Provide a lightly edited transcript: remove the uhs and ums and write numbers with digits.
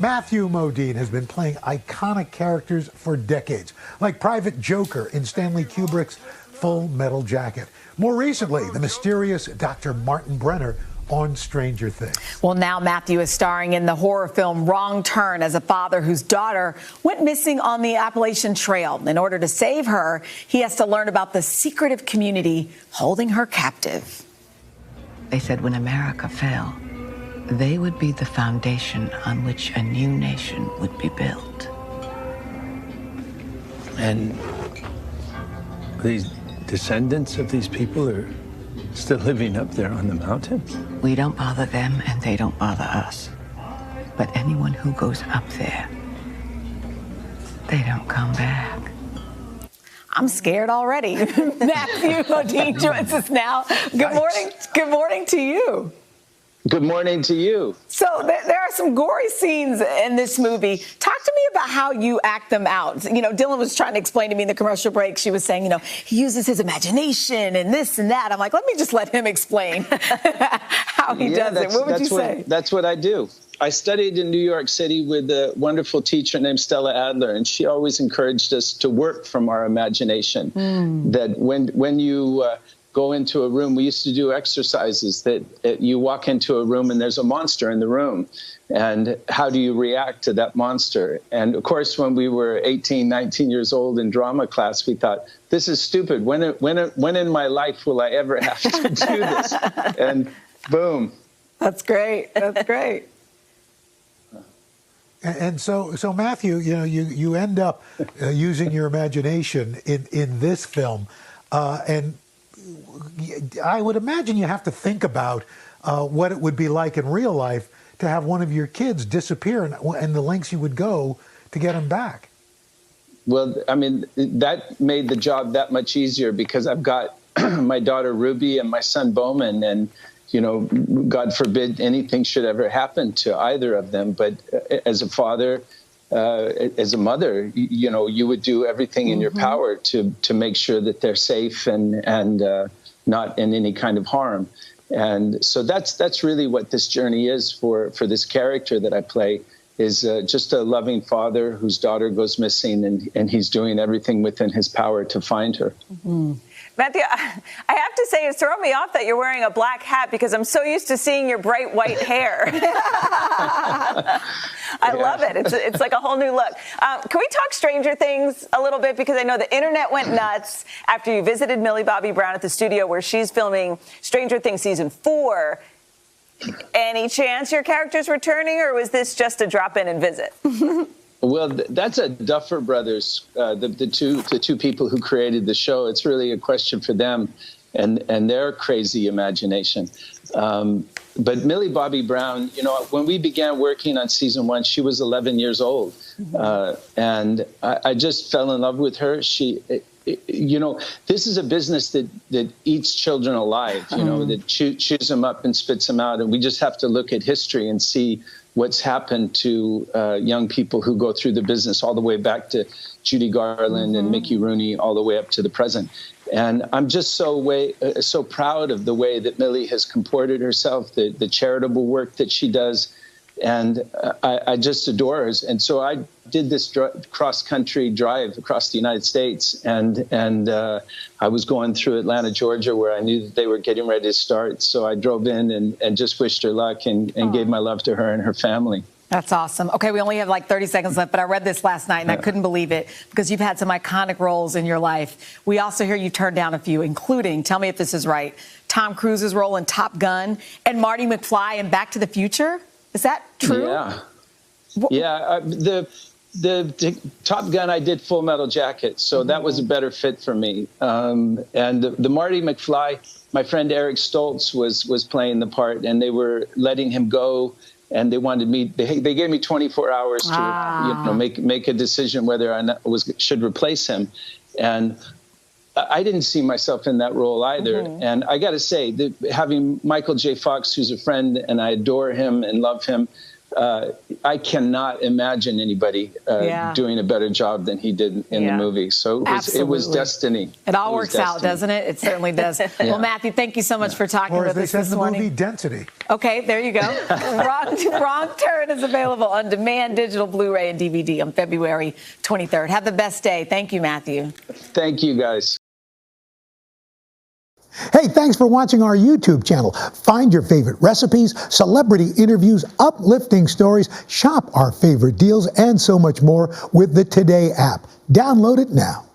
Matthew Modine has been playing iconic characters for decades, like Private Joker in Stanley Kubrick's Full Metal Jacket. More recently, the mysterious Dr. Martin Brenner on Stranger Things. Well, now Matthew is starring in the horror film Wrong Turn as a father whose daughter went missing on the Appalachian Trail. In order to save her, he has to learn about the secretive community holding her captive. They said when America fell, they would be the foundation on which a new nation would be built. And these descendants of these people are still living up there on the mountain? We don't bother them, and they don't bother us. But anyone who goes up there, they don't come back. I'm scared already. Matthew Modine joins us now. Good morning. Good morning to you. Good morning to you. So there are some gory scenes in this movie. Talk to me about how you act them out. You know, Dylan was trying to explain to me in the commercial break. She was saying, you know, he uses his imagination and this and that. I'm like, let me just let him explain how he does it. What would you say? That's what I do. I studied in New York City with a wonderful teacher named Stella Adler, and she always encouraged us to work from our imagination. That when you go into a room, we used to do exercises that you walk into a room and there's a monster in the room. And how do you react to that monster? And of course, when we were 18, 19 years old in drama class, we thought, this is stupid. When in my life will I ever have to do this? And boom. That's great. That's great. And so Matthew, you know, you end up using your imagination in this film, and I would imagine you have to think about what it would be like in real life to have one of your kids disappear and the lengths you would go to get him back. Well, I mean, that made the job that much easier because I've got my daughter Ruby and my son Bowman, and you know, God forbid anything should ever happen to either of them. But as a father, as a mother, you know, you would do everything in your power to make sure that they're safe and not in any kind of harm. And so that's really what this journey is for this character that I play, is just a loving father whose daughter goes missing, and he's doing everything within his power to find her. Matthew, I have to say, it's thrown me off that you're wearing a black hat because I'm so used to seeing your bright white hair. I love it. It's like a whole new look. Can we talk Stranger Things a little bit? Because I know the internet went nuts after you visited Millie Bobby Brown at the studio where she's filming Stranger Things Season 4. Any chance your character's returning, or was this just a drop in and visit? Well, that's a Duffer Brothers, the two people who created the show. It's really a question for them and their crazy imagination. But Millie Bobby Brown, you know, when we began working on season 1, she was 11 years old. And I just fell in love with her. She, you know, this is a business that eats children alive, you know, that chews them up and spits them out. And we just have to look at history and see what's happened to young people who go through the business all the way back to Judy Garland and Mickey Rooney all the way up to the present. And I'm just so proud of the way that Millie has comported herself, the charitable work that she does. And I just adore her. And so I did this cross-country drive across the United States. And I was going through Atlanta, Georgia, where I knew that they were getting ready to start. So I drove in and just wished her luck and gave my love to her and her family. That's awesome. Okay, we only have like 30 seconds left, but I read this last night and I couldn't believe it because you've had some iconic roles in your life. We also hear you turned down a few, including, tell me if this is right, Tom Cruise's role in Top Gun and Marty McFly in Back to the Future. Is that true? Yeah. The Top Gun, I did Full Metal Jacket, so that was a better fit for me. And the Marty McFly, my friend Eric Stoltz was playing the part, and they were letting him go. And they wanted me. They gave me 24 hours to make a decision whether I should replace him, and I didn't see myself in that role either. And I got to say that having Michael J. Fox, who's a friend, and I adore him and love him, I cannot imagine anybody doing a better job than he did in the movie. So it was destiny. It all works out, doesn't it? It certainly does. Well, Matthew, thank you so much for talking with us this morning. Movie Density. Okay, there you go. Wrong Turn is available on demand, digital, Blu-ray, and DVD on February 23rd. Have the best day. Thank you, Matthew. Thank you, guys. Hey, thanks for watching our YouTube channel. Find your favorite recipes, celebrity interviews, uplifting stories, shop our favorite deals, and so much more with the Today app. Download it now.